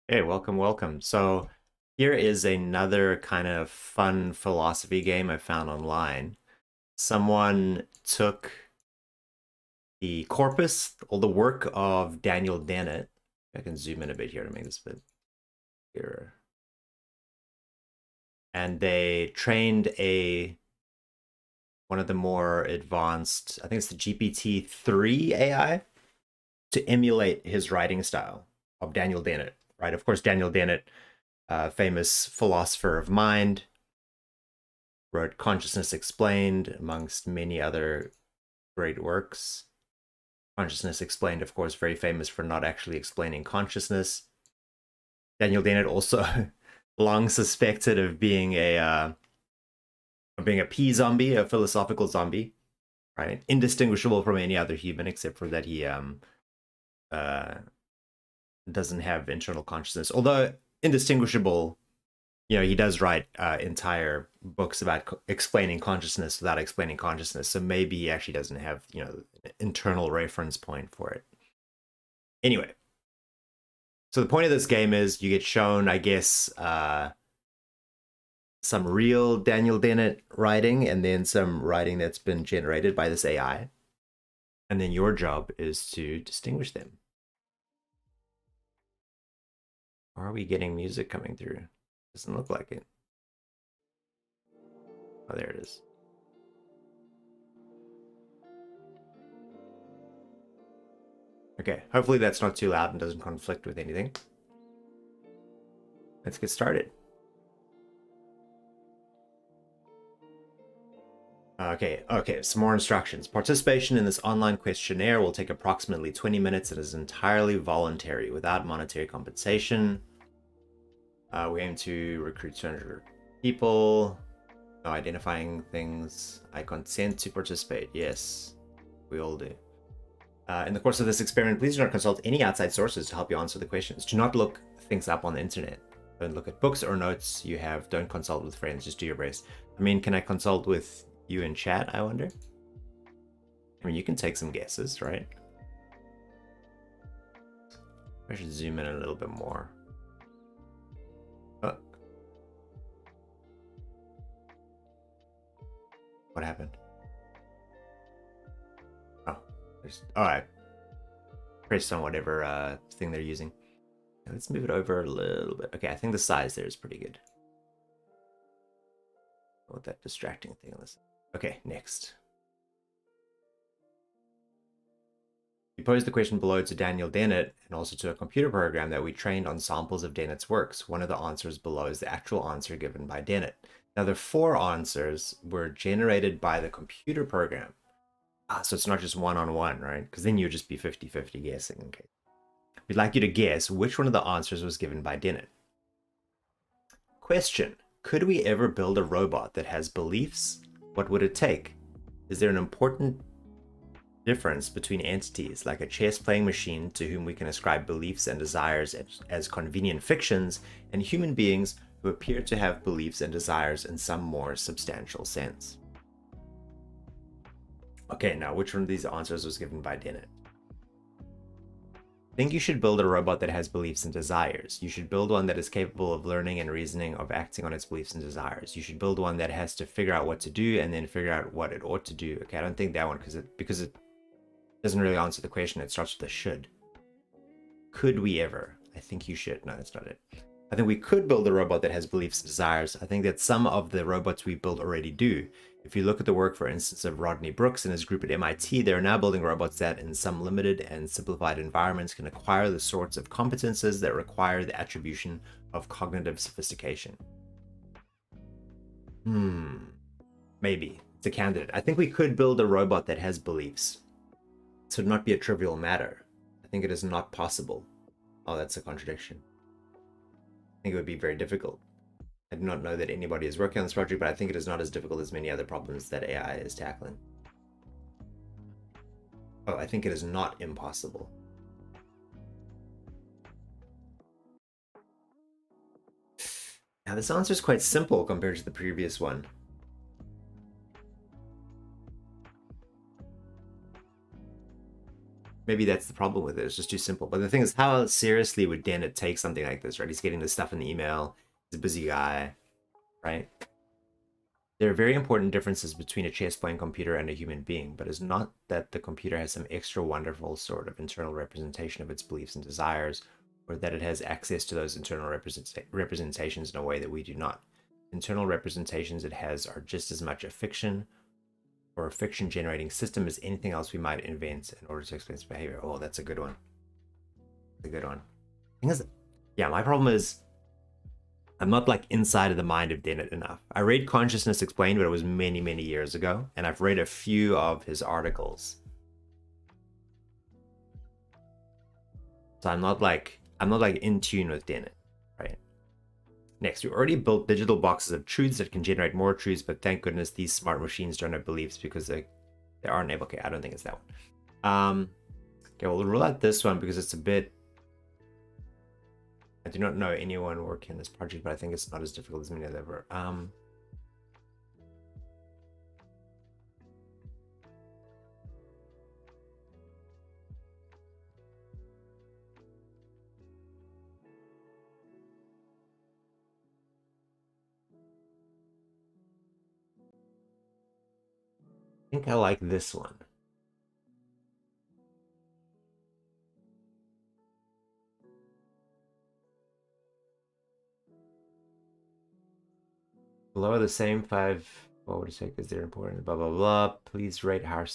Hey, welcome, welcome. So here is another kind of fun philosophy game I found online. Someone took the corpus, all the work of Daniel Dennett. I can zoom in a bit here to make this a bit clearer. And they trained one of the more advanced, I think it's the GPT-3 AI, to emulate his writing style of Daniel Dennett, right? Of course, Daniel Dennett, famous philosopher of mind, wrote Consciousness Explained, amongst many other great works. Consciousness Explained, of course, very famous for not actually explaining consciousness. Daniel Dennett also long suspected of being a pea zombie, a philosophical zombie, right? Indistinguishable from any other human, except for that he uh, doesn't have internal consciousness. Although indistinguishable, he does write entire books about explaining consciousness without explaining consciousness. So maybe he actually doesn't have, an internal reference point for it. Anyway, so the point of this game is you get shown, I guess, some real Daniel Dennett writing and then some writing that's been generated by this AI. And then your job is to distinguish them. Are we getting music coming through? Doesn't look like it. Oh, there it is. Okay, hopefully that's not too loud and doesn't conflict with anything. Let's get started. Okay, some more instructions. Participation in this online questionnaire will take approximately 20 minutes and is entirely voluntary without monetary compensation. We aim to recruit 200 people. No identifying things. I consent to participate. Yes, we all do. In the course of this experiment, please do not consult any outside sources to help you answer the questions. Do not look things up on the internet. Don't look at books or notes you have. Don't consult with friends. Just do your best. I mean, can I consult with you in chat, I wonder? I mean, you can take some guesses, right? I should zoom in a little bit more. Oh. What happened? Oh, I pressed on whatever thing they're using. Let's move it over a little bit. Okay, I think the size there is pretty good. With that distracting thing on this. Okay, next. We posed the question below to Daniel Dennett and also to a computer program that we trained on samples of Dennett's works. One of the answers below is the actual answer given by Dennett. Now, the 4 answers were generated by the computer program. So it's not just one-on-one, right? Because then you'd just be 50-50 guessing. Okay. We'd like you to guess which one of the answers was given by Dennett. Question: could we ever build a robot that has beliefs? What would it take? Is there an important difference between entities like a chess-playing machine to whom we can ascribe beliefs and desires as convenient fictions, and human beings who appear to have beliefs and desires in some more substantial sense? Okay, now which one of these answers was given by Dennett? I think you should build a robot that has beliefs and desires. You should build one that is capable of learning and reasoning, of acting on its beliefs and desires. You should build one that has to figure out what to do and then figure out what it ought to do. Okay, I don't think that one because it doesn't really answer the question. It starts with a should. Could we ever? I think you should. No, that's not it. I think we could build a robot that has beliefs and desires. I think that some of the robots we build already do. If you look at the work, for instance, of Rodney Brooks and his group at MIT, they're now building robots that in some limited and simplified environments can acquire the sorts of competences that require the attribution of cognitive sophistication. Maybe. It's a candidate. I think we could build a robot that has beliefs. This would not be a trivial matter. I think it is not possible. Oh, that's a contradiction. I think it would be very difficult. I do not know that anybody is working on this project, but I think it is not as difficult as many other problems that AI is tackling. Oh, I think it is not impossible. Now, this answer is quite simple compared to the previous one. maybe that's the problem with it. It's just too simple. But the thing is, how seriously would Dennett take something like this, right? He's getting this stuff in the email. He's a busy guy, right? There are very important differences between a chess-playing computer and a human being, but it's not that the computer has some extra wonderful sort of internal representation of its beliefs and desires, or that it has access to those internal representations in a way that we do not. Internal representations it has are just as much a fiction or a fiction generating system as anything else we might invent in order to explain its behavior. Oh, that's a good one. That's a good one. Thing is, yeah, my problem is I'm not like inside of the mind of Dennett enough. I read Consciousness Explained, but it was many, many years ago, and I've read a few of his articles. So I'm not like in tune with Dennett, right? Next, we already built digital boxes of truths that can generate more truths, but thank goodness these smart machines don't have beliefs because they aren't able. Okay, I don't think it's that one. Okay, we'll rule out this one because it's a bit. I do not know anyone working in this project, but I think it's not as difficult as many other. I think I like this one. Below the same 5, what would you say? Because they're important. Blah blah blah. Please rate how. Okay,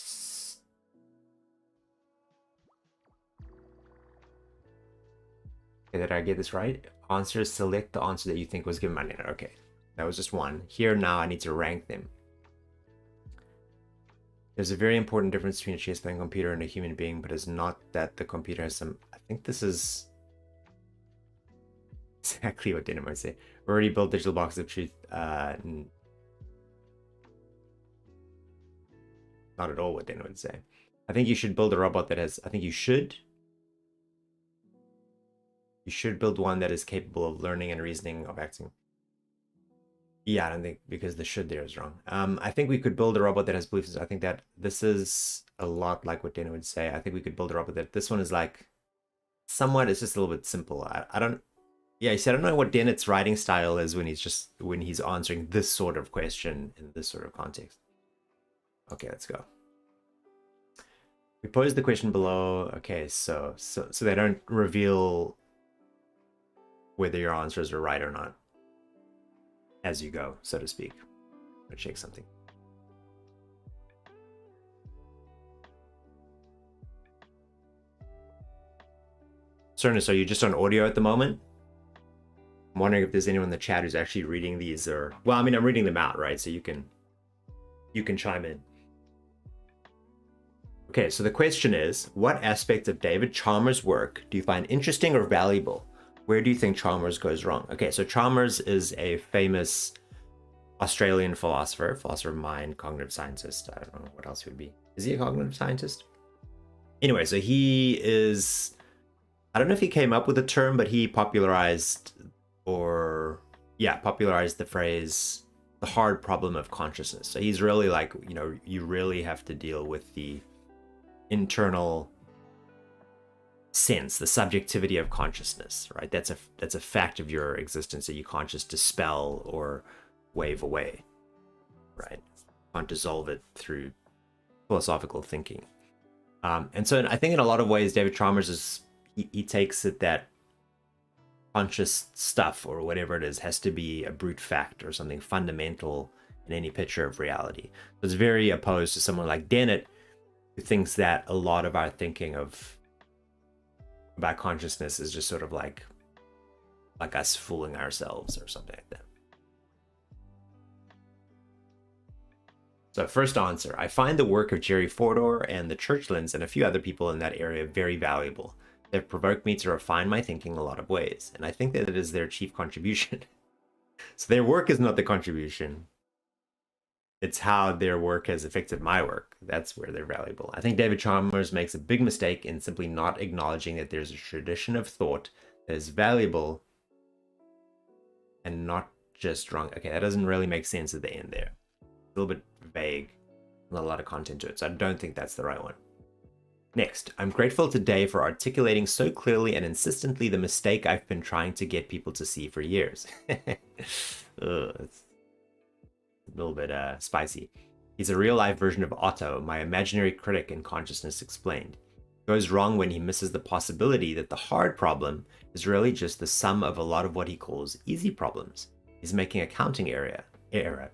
did I get this right? Answers. Select the answer that you think was given by Dennett. Okay, that was just one. Here now, I need to rank them. There's a very important difference between a chess-playing computer and a human being, but it's not that the computer has some. I think this is exactly what Dennett might say. We already built digital boxes of truth. Not at all what Dennett would say. I think you should build a robot that has. I think you should. You should build one that is capable of learning and reasoning of acting. Yeah, I don't think because the should there is wrong. I think we could build a robot that has beliefs. I think that this is a lot like what Dennett would say. I think we could build a robot that this one is like somewhat. It's just a little bit simple. I don't. Yeah, you see, I don't know what Dennett's writing style is when he's answering this sort of question in this sort of context. Okay, let's go. We posed the question below. Okay, so they don't reveal whether your answers are right or not as you go, so to speak. I'm gonna check something. Cernus, are you just on audio at the moment? I'm wondering if there's anyone in the chat who's actually reading these, or well, I mean, I'm reading them out, right? So you can chime in. Okay, so the question is, what aspect of David Chalmers' work do you find interesting or valuable? Where do you think Chalmers goes wrong? Okay, so Chalmers is a famous Australian philosopher of mind, cognitive scientist. I don't know what else he would be. Is he a cognitive scientist? Anyway, so he is, I don't know if he came up with the term, but he popularized the phrase, the hard problem of consciousness. So he's really like, you really have to deal with the internal sense, the subjectivity of consciousness, right? That's a fact of your existence that you can't just dispel or wave away, right? You can't dissolve it through philosophical thinking. And so I think in a lot of ways, David Chalmers he takes it that conscious stuff or whatever it is has to be a brute fact or something fundamental in any picture of reality. So it's very opposed to someone like Dennett, who thinks that a lot of our thinking about consciousness is just sort of like us fooling ourselves or something like that. So first answer, I find the work of Jerry Fodor and the Churchlands and a few other people in that area very valuable. They've provoked me to refine my thinking in a lot of ways, and I think that it is their chief contribution. So their work is not the contribution. It's how their work has affected my work. That's where they're valuable. I think David Chalmers makes a big mistake in simply not acknowledging that there's a tradition of thought that is valuable and not just wrong. Okay, that doesn't really make sense at the end there. A little bit vague, not a lot of content to it. So I don't think that's the right one. Next, I'm grateful today for articulating so clearly and insistently the mistake I've been trying to get people to see for years. It's a little bit spicy. He's a real-life version of Otto, my imaginary critic in consciousness explained. Goes wrong when he misses the possibility that the hard problem is really just the sum of a lot of what he calls easy problems. He's making accounting error.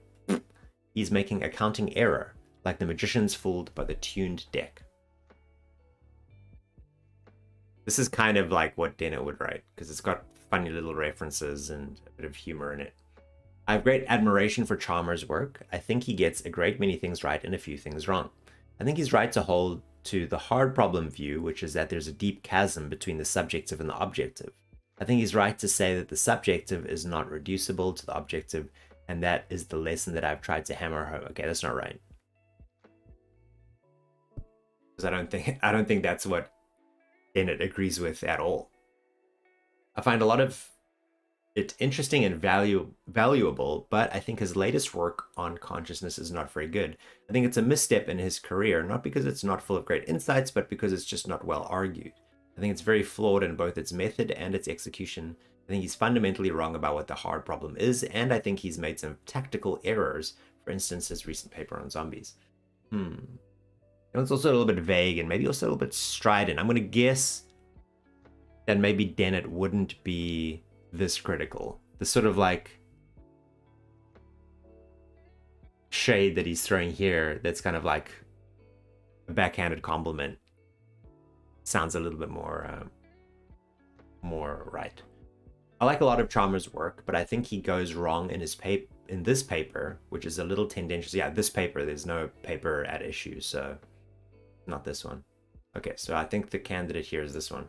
He's making accounting error, like the magician's fooled by the tuned deck. This is kind of like what Dennett would write, because it's got funny little references and a bit of humor in it. I have great admiration for Chalmers' work. I think he gets a great many things right and a few things wrong. I think he's right to hold to the hard problem view, which is that there's a deep chasm between the subjective and the objective. I think he's right to say that the subjective is not reducible to the objective, and that is the lesson that I've tried to hammer home. Okay, that's not right. Because I don't think that's what Dennett agrees with at all. I find a lot of it interesting and valuable, but I think his latest work on consciousness is not very good. I think it's a misstep in his career, not because it's not full of great insights, but because it's just not well argued. I think it's very flawed in both its method and its execution. I think he's fundamentally wrong about what the hard problem is, and I think he's made some tactical errors, for instance, his recent paper on zombies. It's also a little bit vague and maybe also a little bit strident. I'm going to guess that maybe Dennett wouldn't be this critical. The sort of like shade that he's throwing here that's kind of like a backhanded compliment sounds a little bit more right. I like a lot of Chalmers' work, but I think he goes wrong in his this paper, which is a little tendentious. Yeah, this paper, there's no paper at issue, so not this one. Okay, so I think the candidate here is this one.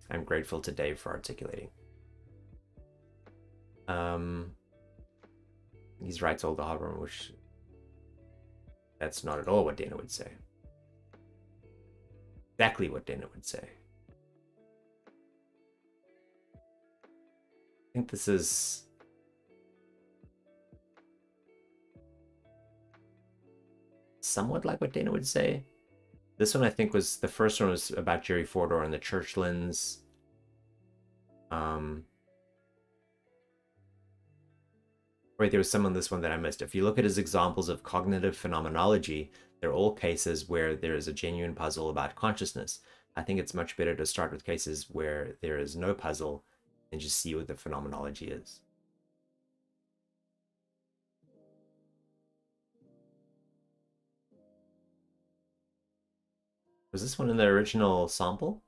I'm grateful to Dave for articulating. He's right to all the hardware, which that's not at all what Dana would say. Exactly what Dana would say. I think this is somewhat like what Dana would say. This one I think was, the first one was about Jerry Fodor and the Churchlands. Wait, there was some on this one that I missed. If you look at his examples of cognitive phenomenology, they're all cases where there is a genuine puzzle about consciousness. I think it's much better to start with cases where there is no puzzle and just see what the phenomenology is. Was this one in the original sample?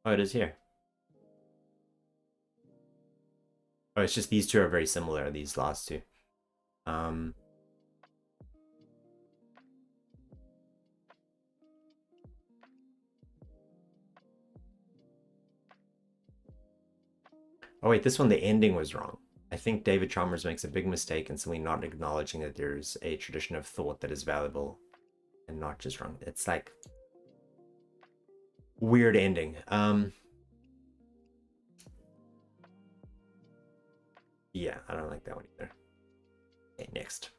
Oh, it is here. Oh, it's just these two are very similar, these last two. Oh wait, this one, the ending was wrong. I think David Chalmers makes a big mistake in simply not acknowledging that there's a tradition of thought that is valuable and not just wrong. It's like weird ending. Yeah, I don't like that one either. Okay, next.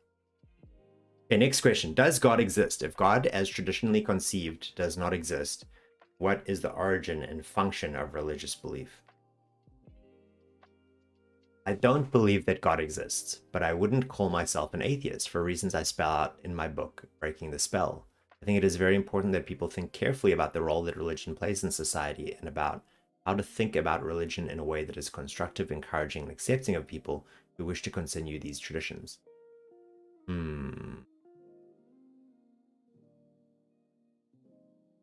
Okay, next question. Does God exist? If God, as traditionally conceived, does not exist, what is the origin and function of religious belief? I don't believe that God exists, but I wouldn't call myself an atheist for reasons I spell out in my book, Breaking the Spell. I think it is very important that people think carefully about the role that religion plays in society and about how to think about religion in a way that is constructive, encouraging, and accepting of people who wish to continue these traditions.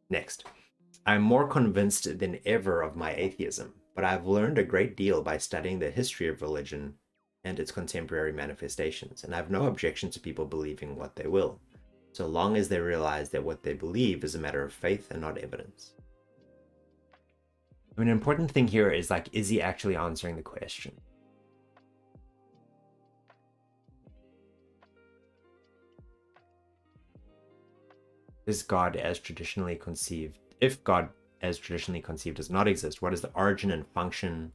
Next. I'm more convinced than ever of my atheism, but I've learned a great deal by studying the history of religion and its contemporary manifestations, and I have no objection to people believing what they will, so long as they realize that what they believe is a matter of faith and not evidence. I mean, an important thing here is, like, is he actually answering the question? Is God as traditionally conceived? If God as traditionally conceived does not exist, what is the origin and function?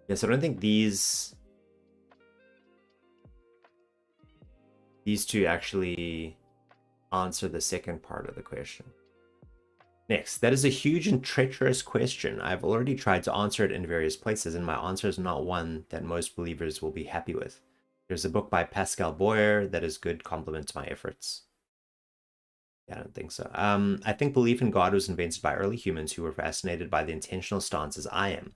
Yes, I don't think these two actually answer the second part of the question. Next, that is a huge and treacherous question. I've already tried to answer it in various places, and my answer is not one that most believers will be happy with. There's a book by Pascal Boyer that is good compliment to my efforts. Yeah, I don't think so. I think belief in God was invented by early humans who were fascinated by the intentional stances I am.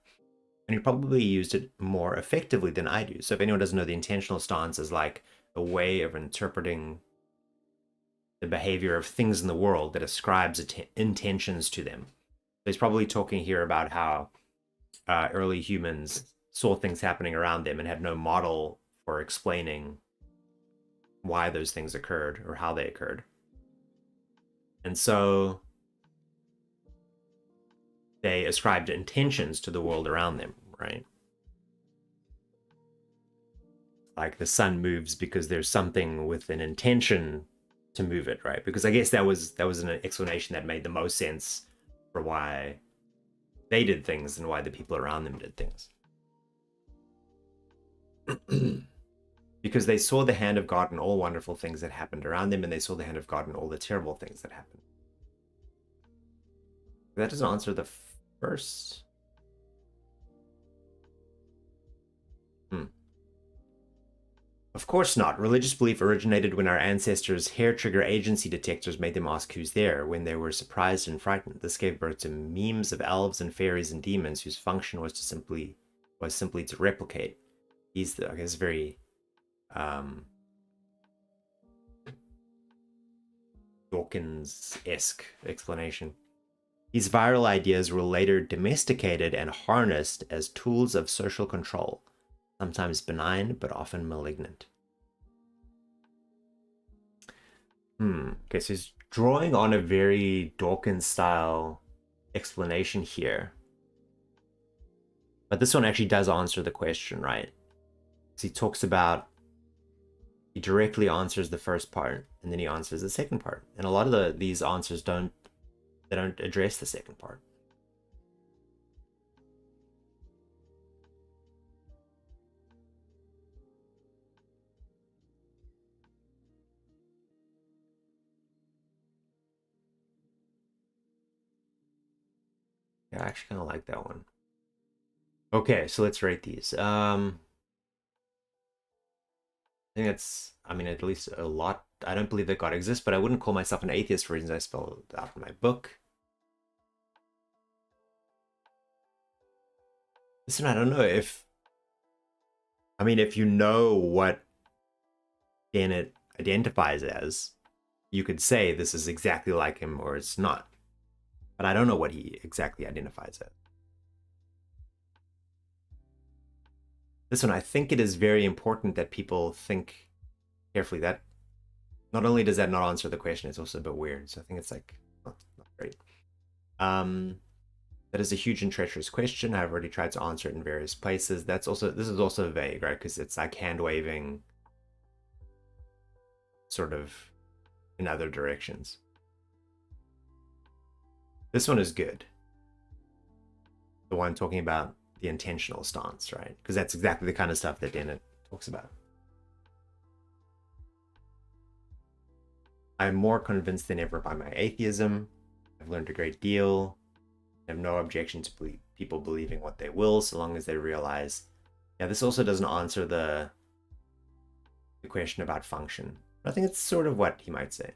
And he probably used it more effectively than I do. So if anyone doesn't know, the intentional stance is like a way of interpreting the behavior of things in the world that ascribes intentions to them. So he's probably talking here about how early humans saw things happening around them and had no model for explaining why those things occurred or how they occurred. And so they ascribed intentions to the world around them, right? Like the sun moves because there's something with an intention to move it, right? Because I guess that was an explanation that made the most sense for why they did things and why the people around them did things. Because they saw the hand of God in all wonderful things that happened around them, and they saw the hand of God in all the terrible things that happened. That doesn't answer the first. Of course not. Religious belief originated when our ancestors' hair trigger agency detectors made them ask who's there when they were surprised and frightened. This gave birth to memes of elves and fairies and demons whose function was simply to replicate. He's the, I guess, very Dawkins-esque explanation. These viral ideas were later domesticated and harnessed as tools of social control, sometimes benign but often malignant. Okay, so he's drawing on a very Dawkins-style explanation here. But this one actually does answer the question, right? Because he directly answers the first part, and then he answers the second part. And a lot of these answers don't address the second part. Yeah, I actually kind of like that one. Okay, so let's rate these. I think that's, I mean, at least a lot. I don't believe that God exists, but I wouldn't call myself an atheist for reasons I spelled out in my book. Listen, I don't know if, I mean, if you know what Dennett identifies as, you could say this is exactly like him or it's not. But I don't know what he exactly identifies as. This one, I think it is very important that people think carefully. That not only does that not answer the question, it's also a bit weird. So I think it's like not great. That is a huge and treacherous question. I've already tried to answer it in various places. This is also vague, right? Because it's like hand waving sort of in other directions. This one is good. The one talking about the intentional stance, right? Because that's exactly the kind of stuff that Dennett talks about. I'm more convinced than ever by my atheism. I've learned a great deal. I have no objection to people believing what they will, so long as they realize. Yeah, this also doesn't answer the question about function. But I think it's sort of what he might say.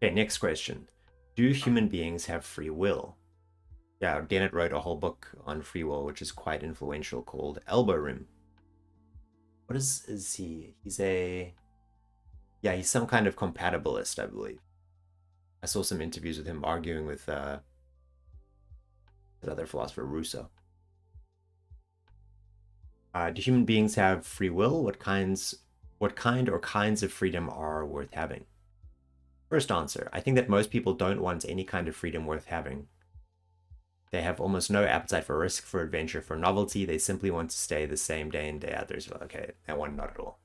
Okay, next question. Do human beings have free will? Yeah, Dennett wrote a whole book on free will, which is quite influential, called Elbow Room. What is he? He's some kind of compatibilist, I believe. I saw some interviews with him arguing with that other philosopher, Rousseau. Do human beings have free will? What kind or kinds of freedom are worth having? First answer, I think that most people don't want any kind of freedom worth having. They have almost no appetite for risk, for adventure, for novelty. They simply want to stay the same day in, day out. There's, okay, that one not at all.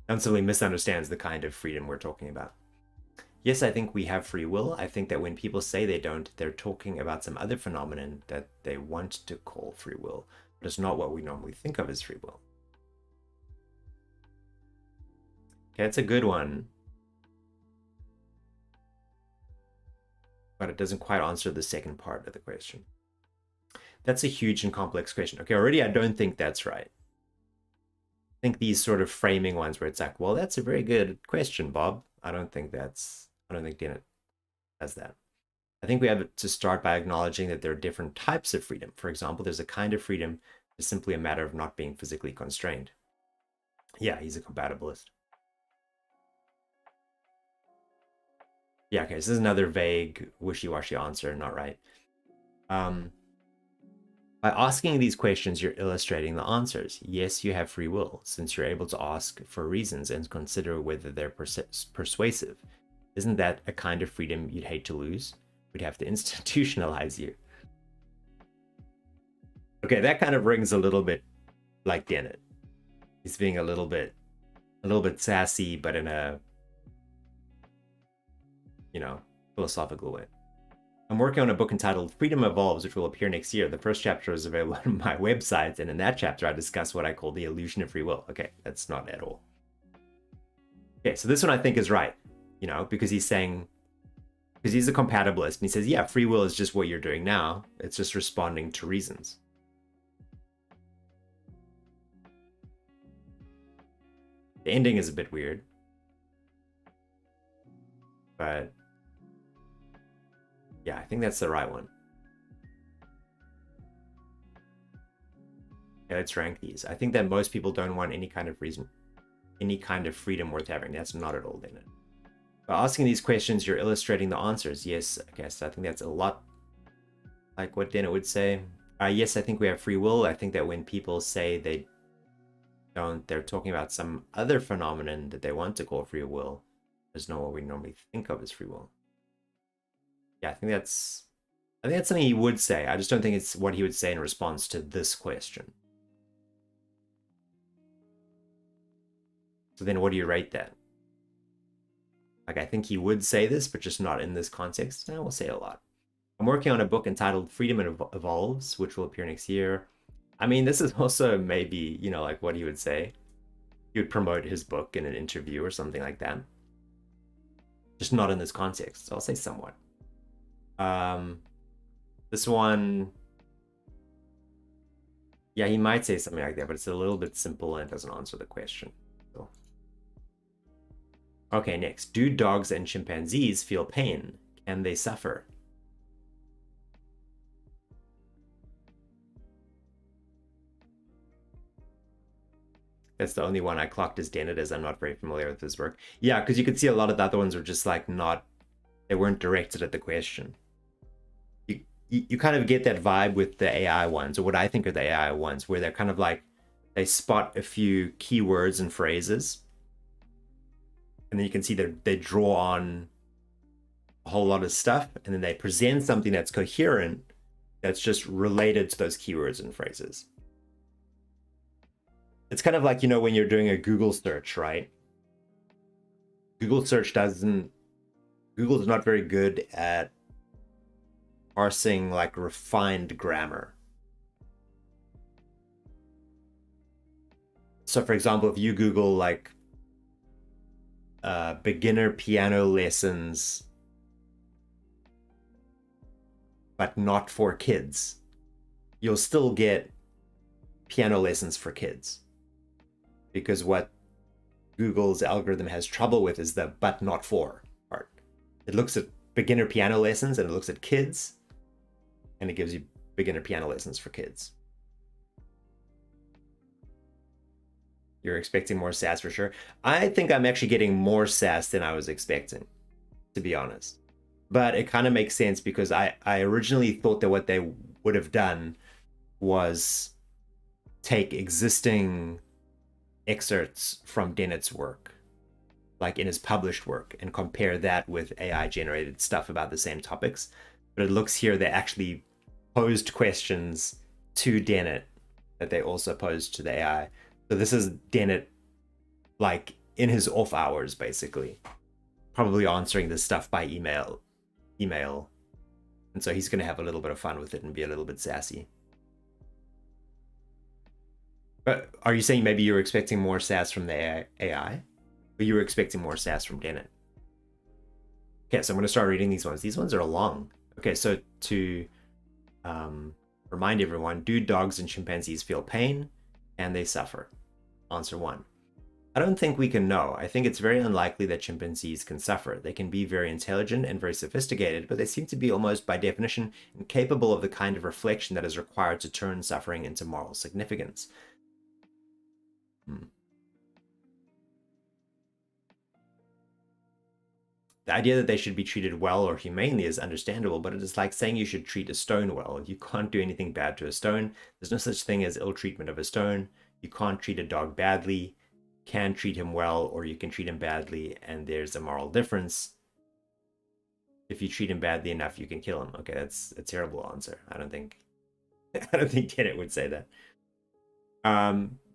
That simply misunderstands the kind of freedom we're talking about. Yes, I think we have free will. I think that when people say they don't, they're talking about some other phenomenon that they want to call free will, but it's not what we normally think of as free will. Okay, it's a good one, but it doesn't quite answer the second part of the question. That's a huge and complex question. Okay, already I don't think that's right. I think these sort of framing ones where it's like, well, that's a very good question, Bob. I don't think Dennett has that. I think we have to start by acknowledging that there are different types of freedom. For example, there's a kind of freedom that's simply a matter of not being physically constrained. Yeah, he's a compatibilist. Yeah, okay, so this is another vague, wishy-washy answer, not right. By asking these questions, you're illustrating the answers. Yes, you have free will, since you're able to ask for reasons and consider whether they're persuasive. Isn't that a kind of freedom you'd hate to lose? We'd have to institutionalize you. Okay, that kind of rings a little bit like Dennett. He's being a little bit sassy, but in a, philosophical way. I'm working on a book entitled Freedom Evolves, which will appear next year. The first chapter is available on my website, and in that chapter, I discuss what I call the illusion of free will. Okay, that's not at all. Okay, so this one I think is right, because he's saying, because he's a compatibilist, and he says, yeah, free will is just what you're doing now. It's just responding to reasons. The ending is a bit weird, but yeah, I think that's the right one. Okay, let's rank these. I think that most people don't want any kind of freedom worth having. That's not at all Dennett. By asking these questions, you're illustrating the answers. Yes, okay, so I think that's a lot like what Dennett would say. Yes, I think we have free will. I think that when people say they don't, they're talking about some other phenomenon that they want to call free will. There's not what we normally think of as free will. Yeah, I think that's something he would say. I just don't think it's what he would say in response to this question. So then what do you rate that? Like, I think he would say this, but just not in this context. I will say a lot. I'm working on a book entitled Freedom Evolves, which will appear next year. I mean, this is also maybe, like what he would say. He would promote his book in an interview or something like that. Just not in this context. So I'll say somewhat. This one, yeah, he might say something like that, but it's a little bit simple and it doesn't answer the question. So. Okay, next. Do dogs and chimpanzees feel pain? Can they suffer? That's the only one I clocked as Dennett, as I'm not very familiar with his work. Yeah, because you could see a lot of the other ones were just like they weren't directed at the question. You kind of get that vibe with the AI ones, or what I think are the AI ones, where they're kind of like, they spot a few keywords and phrases, and then you can see that they draw on a whole lot of stuff, and then they present something that's coherent, that's just related to those keywords and phrases. It's kind of like, when you're doing a Google search, right? Google's not very good at parsing like refined grammar. So for example, if you Google like beginner piano lessons, but not for kids, you'll still get piano lessons for kids. Because what Google's algorithm has trouble with is the but not for part. It looks at beginner piano lessons and it looks at kids, and it gives you beginner piano lessons for kids. You're expecting more sass for sure. I think I'm actually getting more sass than I was expecting, to be honest. But it kind of makes sense because I originally thought that what they would have done was take existing excerpts from Dennett's work, like in his published work, and compare that with AI generated stuff about the same topics. But it looks here they actually posed questions to Dennett that they also posed to the AI. So this is Dennett like in his off hours, basically, probably answering this stuff by email. And so he's going to have a little bit of fun with it and be a little bit sassy. But are you saying maybe you were expecting more sass from the AI? Or you were expecting more sass from Dennett? Okay, so I'm going to start reading these ones. These ones are long. Okay, so to remind everyone, do dogs and chimpanzees feel pain? And they suffer? Answer 1. I don't think we can know. I think it's very unlikely that chimpanzees can suffer. They can be very intelligent and very sophisticated, but they seem to be almost by definition incapable of the kind of reflection that is required to turn suffering into moral significance. The idea that they should be treated well or humanely is understandable, but it is like saying you should treat a stone well. You can't do anything bad to a stone. There's no such thing as ill treatment of a stone. You can't treat a dog badly. You can treat him well, or you can treat him badly, and there's a moral difference. If you treat him badly enough, you can kill him. Okay, that's a terrible answer. I don't think Dennett would say that.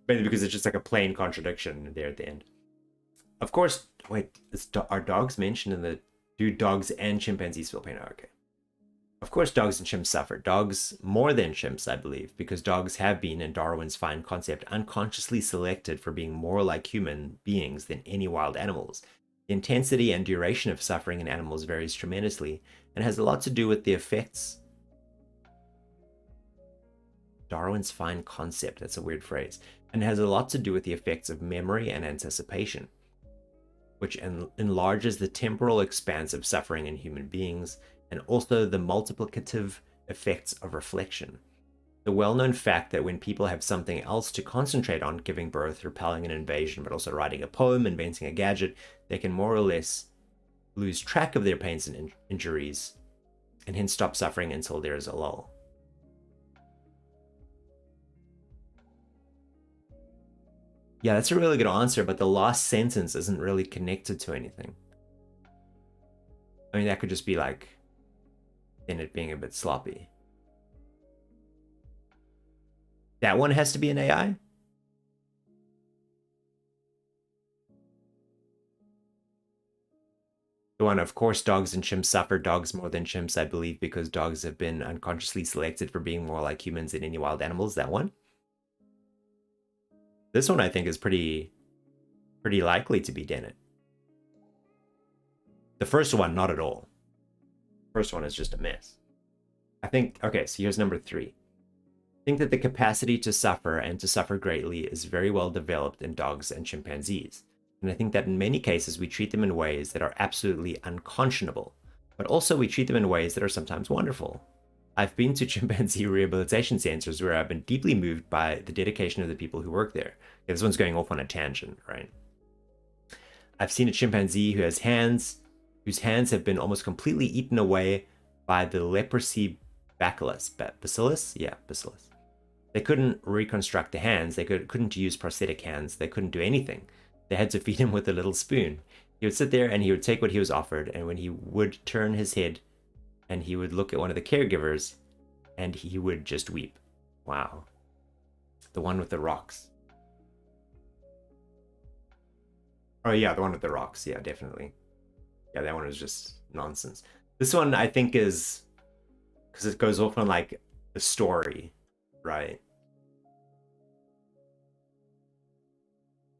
Maybe because it's just like a plain contradiction there at the end. Of course, wait, are dogs mentioned in the... Do dogs and chimpanzees feel pain? Okay. Of course, dogs and chimps suffer. Dogs more than chimps, I believe, because dogs have been, in Darwin's fine concept, unconsciously selected for being more like human beings than any wild animals. The intensity and duration of suffering in animals varies tremendously and has a lot to do with the effects... Darwin's fine concept, that's a weird phrase, and has a lot to do with the effects of memory and anticipation, which enlarges the temporal expanse of suffering in human beings, and also the multiplicative effects of reflection. The well-known fact that when people have something else to concentrate on, giving birth, repelling an invasion, but also writing a poem, inventing a gadget, they can more or less lose track of their pains and injuries, and hence stop suffering until there is a lull. Yeah, that's a really good answer, but the last sentence isn't really connected to anything. I mean, that could just be like Dennett being a bit sloppy. That one has to be an AI? The one, of course, dogs and chimps suffer. Dogs more than chimps, I believe, because dogs have been unconsciously selected for being more like humans than any wild animals. That one? This one I think is pretty likely to be Dennett. The first one, not at all. The first one is just a mess. I think, okay, so here's number 3. I think that the capacity to suffer and to suffer greatly is very well developed in dogs and chimpanzees. And I think that in many cases we treat them in ways that are absolutely unconscionable, but also we treat them in ways that are sometimes wonderful. I've been to chimpanzee rehabilitation centers where I've been deeply moved by the dedication of the people who work there. Yeah, this one's going off on a tangent, right? I've seen a chimpanzee whose hands have been almost completely eaten away by the leprosy bacillus. Yeah, bacillus. They couldn't reconstruct the hands. They couldn't use prosthetic hands. They couldn't do anything. They had to feed him with a little spoon. He would sit there and he would take what he was offered, and when he would turn his head and he would look at one of the caregivers and he would just weep. Wow. The one with the rocks. Oh yeah, the one with the rocks. Yeah, definitely. Yeah, that one is just nonsense. This one I think is because it goes off on like a story, right?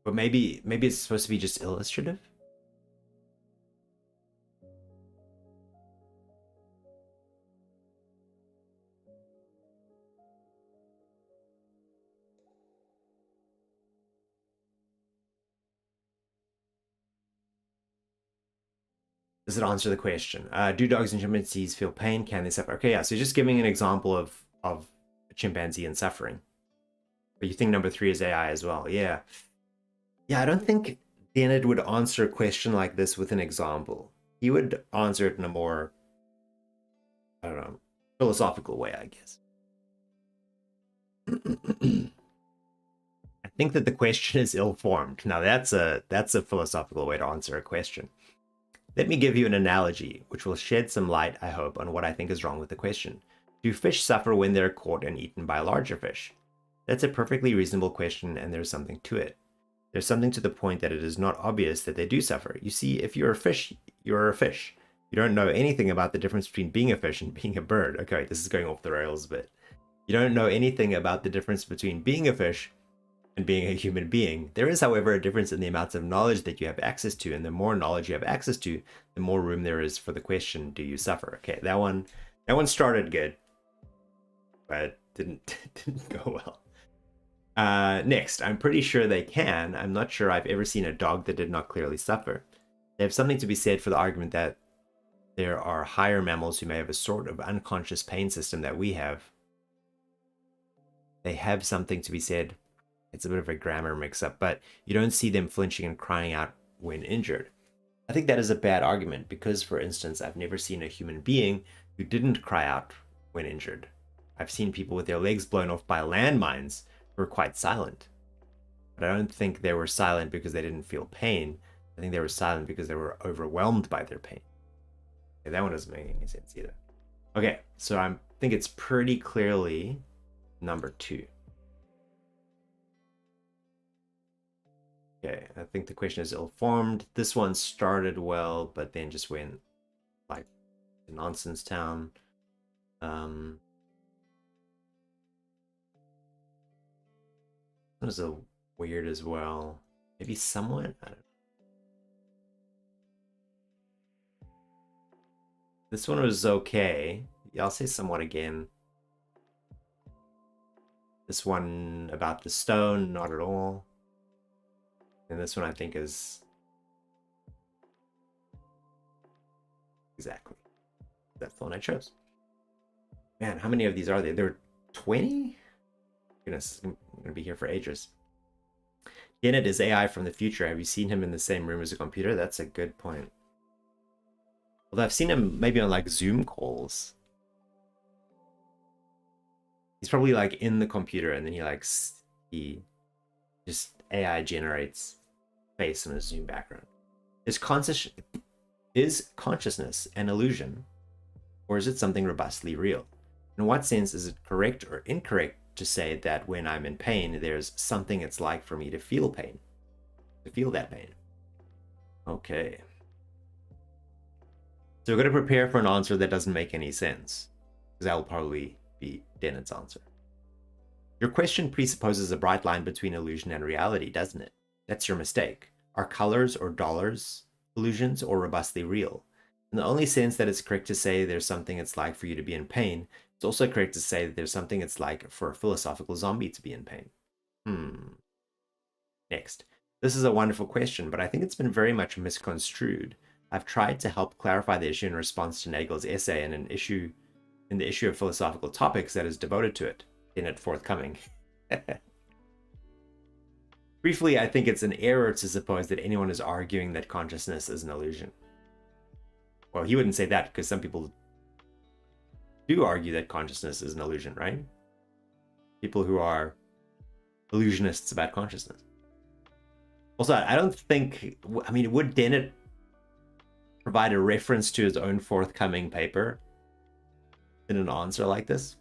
But maybe it's supposed to be just illustrative. Does it answer the question? Do dogs and chimpanzees feel pain? Can they suffer? Okay, yeah, so just giving an example of a chimpanzee and suffering. But you think number 3 is AI as well. Yeah. Yeah, I don't think Dennett would answer a question like this with an example. He would answer it in a more, I don't know, philosophical way, I guess. I think that the question is ill-formed. Now that's a philosophical way to answer a question. Let me give you an analogy, which will shed some light, I hope, on what I think is wrong with the question. Do fish suffer when they're caught and eaten by larger fish? That's a perfectly reasonable question, and there's something to it. There's something to the point that it is not obvious that they do suffer. You see, if you're a fish, you're a fish. You don't know anything about the difference between being a fish and being a bird. Okay, this is going off the rails a bit. You don't know anything about the difference between being a fish and being a human being. There is, however, a difference in the amounts of knowledge that you have access to, and the more knowledge you have access to, the more room there is for the question, do you suffer? Okay, that one started good, but didn't go well. Next, I'm pretty sure they can. I'm not sure I've ever seen a dog that did not clearly suffer. They have something to be said for the argument that there are higher mammals who may have a sort of unconscious pain system that we have. They have something to be said. It's a bit of a grammar mix-up, but you don't see them flinching and crying out when injured. I think that is a bad argument because, for instance, I've never seen a human being who didn't cry out when injured. I've seen people with their legs blown off by landmines who were quite silent. But I don't think they were silent because they didn't feel pain. I think they were silent because they were overwhelmed by their pain. Okay, that one doesn't make any sense either. Okay, so I think it's pretty clearly number 2. Okay, I think the question is ill-formed. This one started well, but then just went like nonsense town. That was a weird as well. Maybe somewhat? I don't know. This one was okay. Yeah, I'll say somewhat again. This one about the stone, not at all. And this one I think is exactly. That's the one I chose. Man, how many of these are there? There are 20? Goodness, I'm gonna be here for ages. Dennett is AI from the future. Have you seen him in the same room as a computer? That's a good point. Although I've seen him maybe on like Zoom calls. He's probably like in the computer and then he just AI generates face in a Zoom background. Is consciousness an illusion, or is it something robustly real? In what sense is it correct or incorrect to say that when I'm in pain, there's something it's like for me to feel pain, to feel that pain? Okay. So we're going to prepare for an answer that doesn't make any sense, because that will probably be Dennett's answer. Your question presupposes a bright line between illusion and reality, doesn't it? That's your mistake. Are colors or dollars illusions or robustly real? In the only sense that it's correct to say there's something it's like for you to be in pain, it's also correct to say that there's something it's like for a philosophical zombie to be in pain. Next. This is a wonderful question, but I think it's been very much misconstrued. I've tried to help clarify the issue in response to Nagel's essay and in the issue of philosophical topics that is devoted to it, in it forthcoming. Briefly, I think it's an error to suppose that anyone is arguing that consciousness is an illusion. Well, he wouldn't say that because some people do argue that consciousness is an illusion, right? People who are illusionists about consciousness. Also, I don't think, I mean, would Dennett provide a reference to his own forthcoming paper in an answer like this?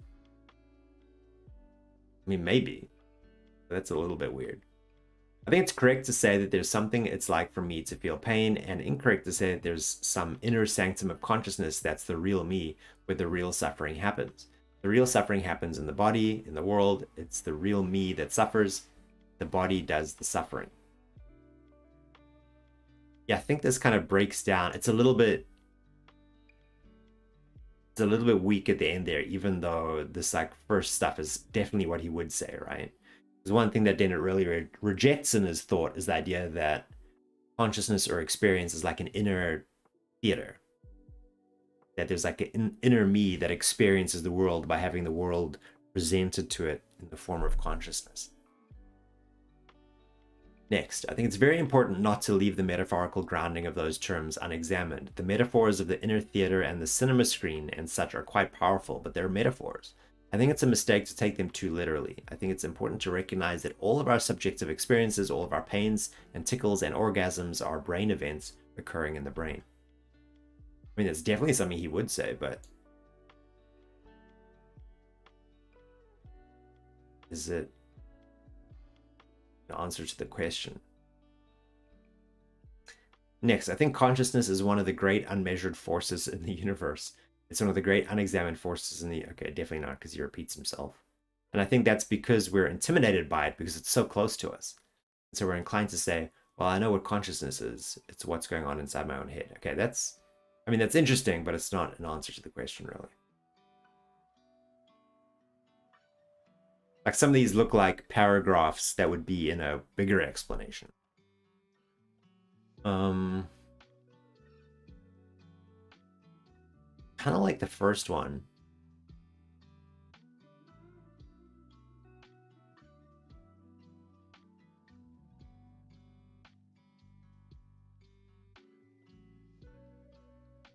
I mean, maybe. But that's a little bit weird. I think it's correct to say that there's something it's like for me to feel pain, and incorrect to say that there's some inner sanctum of consciousness that's the real me, where the real suffering happens. The real suffering happens in the body, in the world. It's the real me that suffers. The body does the suffering. Yeah, I think this kind of breaks down. It's a little bit weak at the end there, even though this like first stuff is definitely what he would say, right? Because one thing that Dennett really rejects in his thought is the idea that consciousness or experience is like an inner theater. That there's like an inner me that experiences the world by having the world presented to it in the form of consciousness. Next, I think it's very important not to leave the metaphorical grounding of those terms unexamined. The metaphors of the inner theater and the cinema screen and such are quite powerful, but they're metaphors. I think it's a mistake to take them too literally. I think it's important to recognize that all of our subjective experiences, all of our pains and tickles and orgasms are brain events occurring in the brain. I mean, it's definitely something he would say, but is it an answer to the question? Next, I think consciousness is one of the great unmeasured forces in the universe. It's one of the great unexamined forces in the... Okay, definitely not, because he repeats himself. And I think that's because we're intimidated by it because it's so close to us. So we're inclined to say, well, I know what consciousness is. It's what's going on inside my own head. Okay, that's... I mean, that's interesting, but it's not an answer to the question, really. Like, some of these look like paragraphs that would be in a bigger explanation. Kind of like the first one.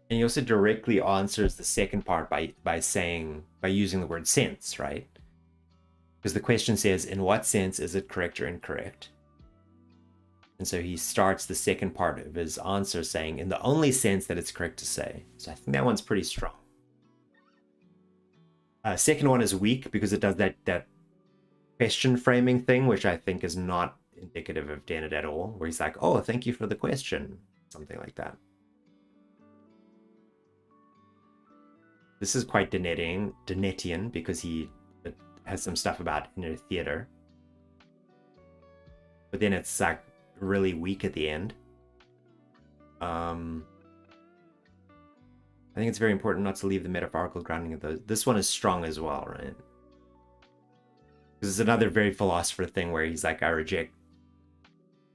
And he also directly answers the second part by using the word sense, right? Because the question says, in what sense is it correct or incorrect? And so he starts the second part of his answer saying, in the only sense that it's correct to say. So I think that one's pretty strong. Second one is weak because it does that question framing thing, which I think is not indicative of Dennett at all, where he's like, oh, thank you for the question. Something like that. This is quite Dennettian because he has some stuff about inner theater. But then it's like really weak at the end. I think it's very important not to leave the metaphorical grounding of those. This one is strong as well, right? Because it's another very philosopher thing where he's like, I don't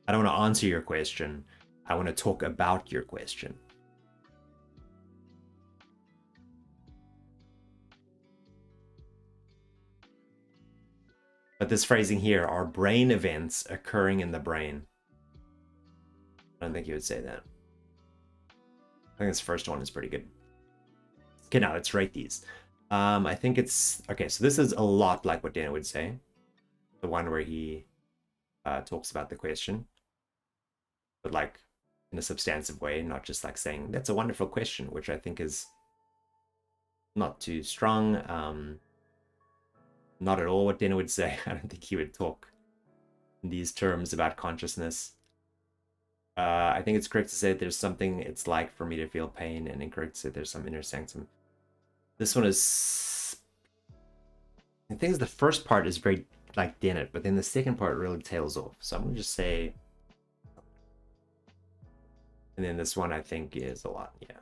want to answer your question. I want to talk about your question. But this phrasing here are brain events occurring in the brain. I don't think you would say that. I think this first one is pretty good. Okay, now let's rate these. I think it's... Okay, so this is a lot like what Daniel would say. The one where he talks about the question. But like in a substantive way, not just like saying, that's a wonderful question, which I think is not too strong. Not at all what Daniel would say. I don't think he would talk in these terms about consciousness. I think it's correct to say that there's something it's like for me to feel pain, and incorrect to say there's some inner sanctum. This one is... I think the first part is very like Dennett, but then the second part really tails off. So I'm going to just say... And then this one I think is a lot, yeah.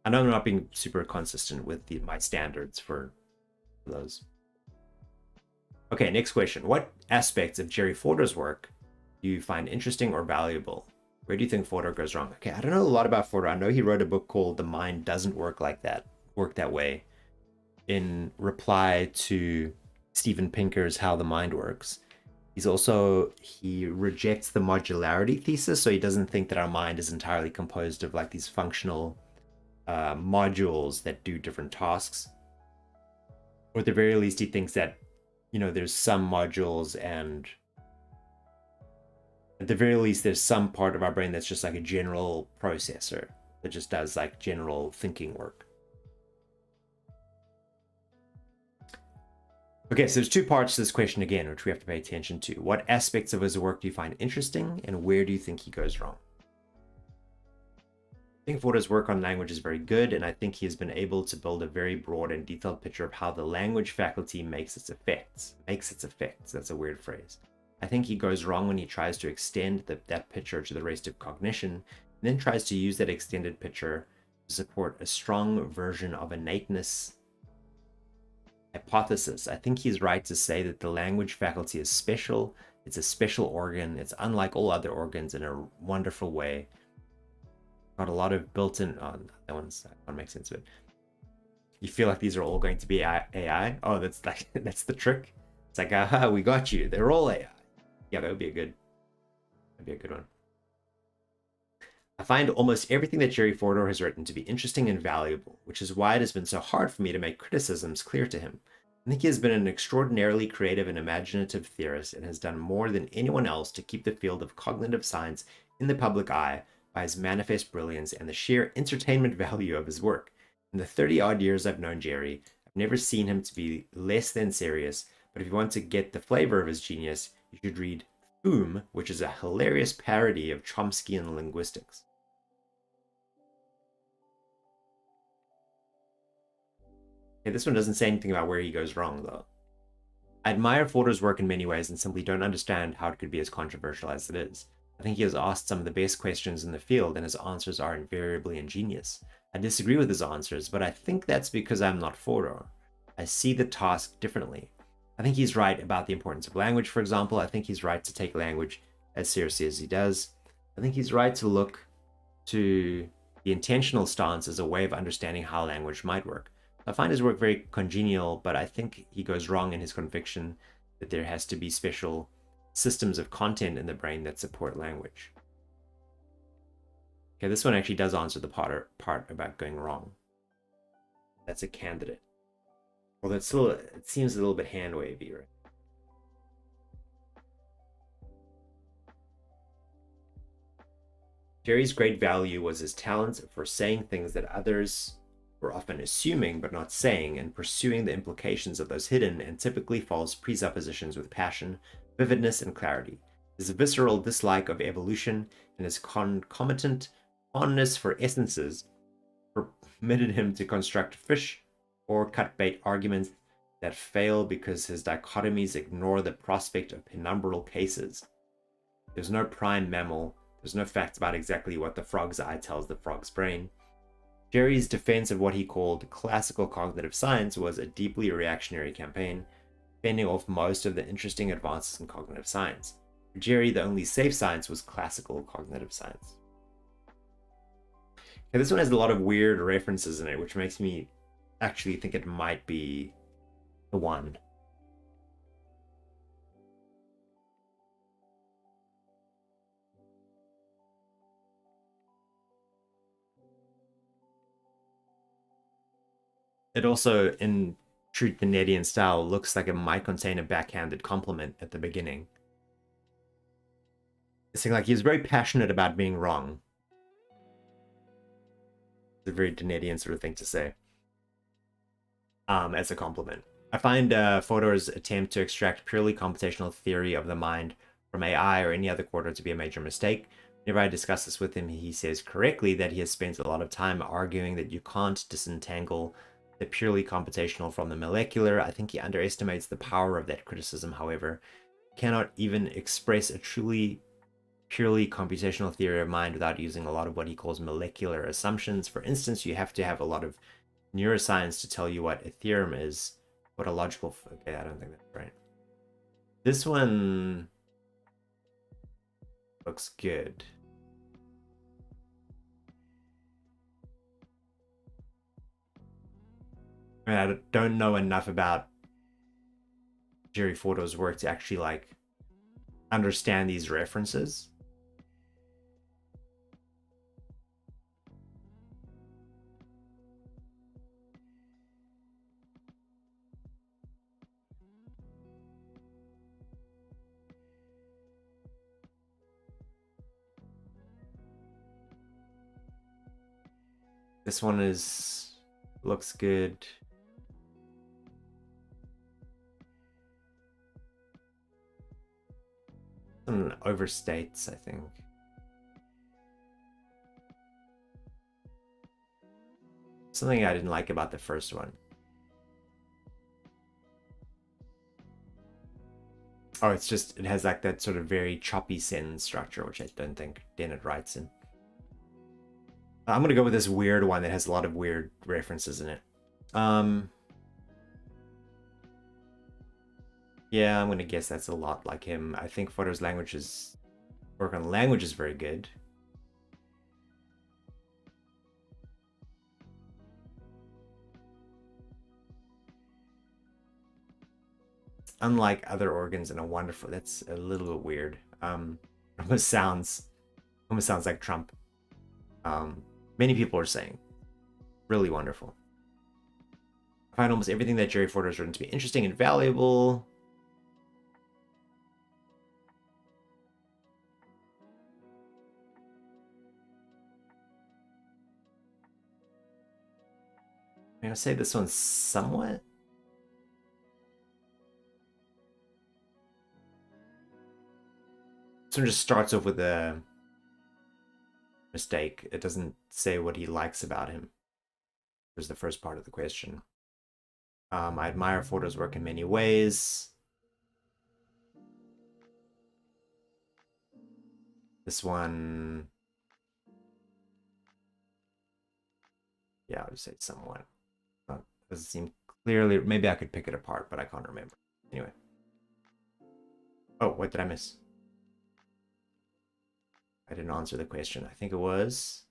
I know I'm not being super consistent with my standards for those. Okay, next question. What aspects of Jerry Fodor's work do you find interesting or valuable? Where do you think Fodor goes wrong? Okay, I don't know a lot about Fodor. I know he wrote a book called The Mind Doesn't Work That Way, in reply to Steven Pinker's How the Mind Works. He rejects the modularity thesis, so he doesn't think that our mind is entirely composed of like these functional modules that do different tasks. Or at the very least, he thinks that, you know, there's some modules, and at the very least, there's some part of our brain that's just like a general processor that just does like general thinking work. Okay, so there's two parts to this question again, which we have to pay attention to. What aspects of his work do you find interesting, and where do you think he goes wrong? I think Fodor's work on language is very good, and I think he has been able to build a very broad and detailed picture of how the language faculty makes its effects. That's a weird phrase. I think he goes wrong when he tries to extend that picture to the rest of cognition, and then tries to use that extended picture to support a strong version of innateness hypothesis. I think he's right to say that the language faculty is special. It's a special organ. It's unlike all other organs in a wonderful way. Got a lot of built-in... Oh, that one makes sense of it. You feel like these are all going to be AI? Oh, that's the trick. It's like, aha, we got you. They're all AI. Yeah, that'd be a good one. I find almost everything that Jerry Fodor has written to be interesting and valuable, which is why it has been so hard for me to make criticisms clear to him. I think he has been an extraordinarily creative and imaginative theorist, and has done more than anyone else to keep the field of cognitive science in the public eye by his manifest brilliance and the sheer entertainment value of his work. In the 30-odd years I've known Jerry, I've never seen him to be less than serious, but if you want to get the flavor of his genius, you should read which is a hilarious parody of Chomskyan linguistics. Okay, this one doesn't say anything about where he goes wrong, though. I admire Fodor's work in many ways and simply don't understand how it could be as controversial as it is. I think he has asked some of the best questions in the field, and his answers are invariably ingenious. I disagree with his answers, but I think that's because I'm not Fodor. I see the task differently. I think he's right about the importance of language, for example. I think he's right to take language as seriously as he does. I think he's right to look to the intentional stance as a way of understanding how language might work. I find his work very congenial, but I think he goes wrong in his conviction that there has to be special systems of content in the brain that support language. Okay, this one actually does answer the part about going wrong. That's a candidate. Well, that's still, it seems a little bit hand wavy, right? Jerry's great value was his talent for saying things that others were often assuming but not saying, and pursuing the implications of those hidden and typically false presuppositions with passion, vividness, and clarity. His visceral dislike of evolution and his concomitant fondness for essences permitted him to construct fish or cut bait arguments that fail because his dichotomies ignore the prospect of penumbral cases. There's no prime mammal. There's no facts about exactly what the frog's eye tells the frog's brain. Jerry's defense of what he called classical cognitive science was a deeply reactionary campaign, fending off most of the interesting advances in cognitive science. For Jerry, the only safe science was classical cognitive science. Okay, this one has a lot of weird references in it, which makes me actually think it might be the one. It also, in true Dennettian style, looks like it might contain a backhanded compliment at the beginning. It's saying like he was very passionate about being wrong. It's a very Dennettian sort of thing to say. As a compliment. I find Fodor's attempt to extract purely computational theory of the mind from AI or any other quarter to be a major mistake. Whenever I discuss this with him, he says correctly that he has spent a lot of time arguing that you can't disentangle the purely computational from the molecular. I think he underestimates the power of that criticism, however. He cannot even express a truly purely computational theory of mind without using a lot of what he calls molecular assumptions. For instance, you have to have a lot of neuroscience to tell you what a theorem is, what a logical... Okay, I don't think that's right. This one looks good. I don't know enough about Jerry Fodor's work to actually like understand these references. This one looks good. Overstates, I think. Something I didn't like about the first one. Oh, it's just, it has like that sort of very choppy sentence structure, which I don't think Dennett writes in. I'm gonna go with this weird one that has a lot of weird references in it. Yeah, I'm gonna guess that's a lot like him. I think Fodor's work on language is very good. Unlike other organs in a wonderful... That's a little bit weird. Almost sounds like Trump. Many people are saying. Really wonderful. I find almost everything that Jerry Fodor has written to be interesting and valuable. I'm gonna say this one's somewhat. This one just starts off with a mistake. It doesn't say what he likes about him. Was the first part of the question. I admire Fodor's work in many ways. This one, yeah, I'll just say somewhat. Doesn't seem clearly. Maybe I could pick it apart, but I can't remember. Anyway. Oh, what did I miss? I didn't answer the question. I think it was.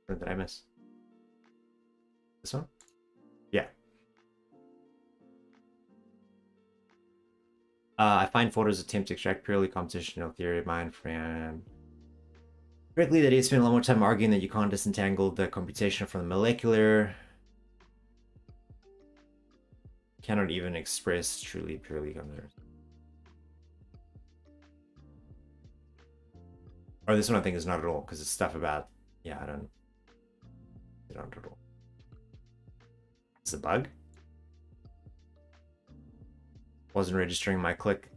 What did I miss? This one? Yeah. I find Fodor's attempt to extract purely computational theory of mind from correctly that he spent a lot more time arguing that you can't disentangle the computation from the molecular. Cannot even express truly purely computational. Or this one I think is not at all, because it's stuff about, yeah, I don't at all. It's a bug. Wasn't registering my click.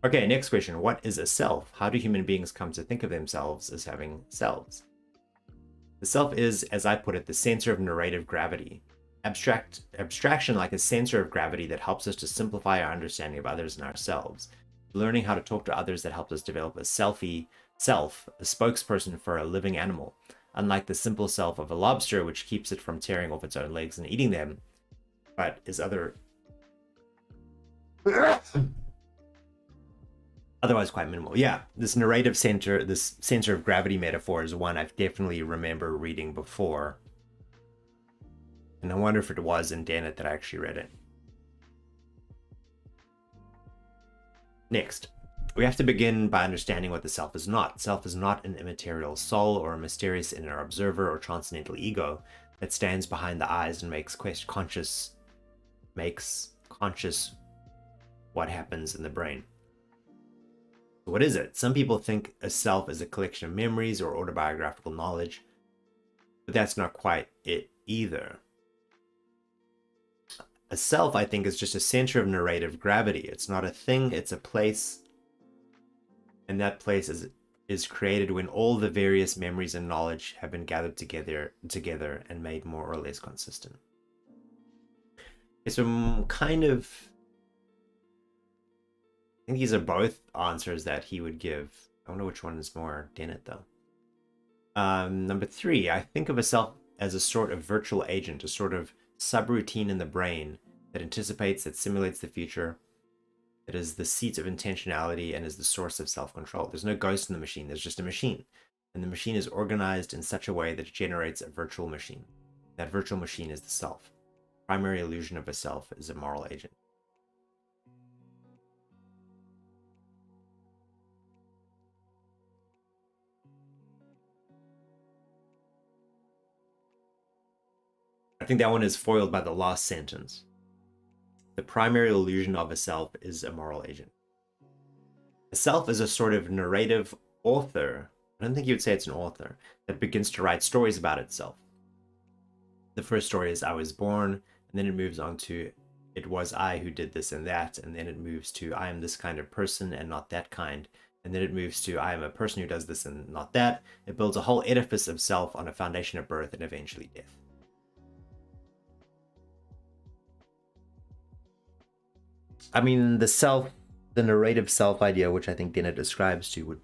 Okay, next question. What is a self? How do human beings come to think of themselves as having selves? The self is, as I put it, the center of narrative gravity. Abstraction like a center of gravity that helps us to simplify our understanding of others and ourselves. Learning how to talk to others that helps us develop a self, a spokesperson for a living animal. Unlike the simple self of a lobster, which keeps it from tearing off its own legs and eating them, but is otherwise quite minimal. Yeah, this narrative center, this center of gravity metaphor is one I've definitely remember reading before. And I wonder if it was in Dennett that I actually read it. Next, we have to begin by understanding what the self is not. Self is not an immaterial soul or a mysterious inner observer or transcendental ego that stands behind the eyes and makes conscious what happens in the brain. What is it? Some people think a self is a collection of memories or autobiographical knowledge, but that's not quite it either. A self, I think, is just a center of narrative gravity. It's not a thing, it's a place. And that place is created when all the various memories and knowledge have been gathered together and made more or less consistent. So I'm kind of... I think these are both answers that he would give. I wonder which one is more Dennett, though. Number 3, I think of a self as a sort of virtual agent, a sort of subroutine in the brain that anticipates, that simulates the future, that is the seat of intentionality and is the source of self-control. There's no ghost in the machine, there's just a machine. And the machine is organized in such a way that it generates a virtual machine. That virtual machine is the self. Primary illusion of a self is a moral agent. I think that one is foiled by the last sentence. The primary illusion of a self is a moral agent. A self is a sort of narrative author. I don't think you would say it's an author that begins to write stories about itself. The first story is I was born, and then it moves on to it was I who did this and that, and then it moves to I am this kind of person and not that kind, and then it moves to I am a person who does this and not that. It builds a whole edifice of self on a foundation of birth and eventually death. I mean, the narrative self idea, which I think Dennett describes to, would,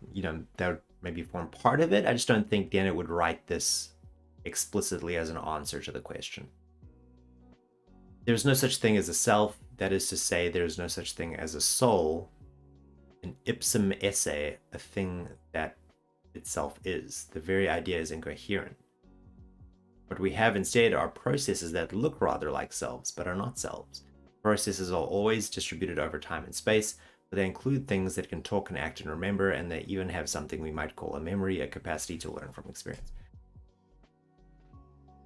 that would maybe form part of it. I just don't think Dennett would write this explicitly as an answer to the question. There's no such thing as a self. That is to say, there's no such thing as a soul. An ipsum esse, a thing that itself is. The very idea is incoherent. What we have instead are processes that look rather like selves, but are not selves. Processes are always distributed over time and space, but they include things that can talk and act and remember, and they even have something we might call a memory, a capacity to learn from experience.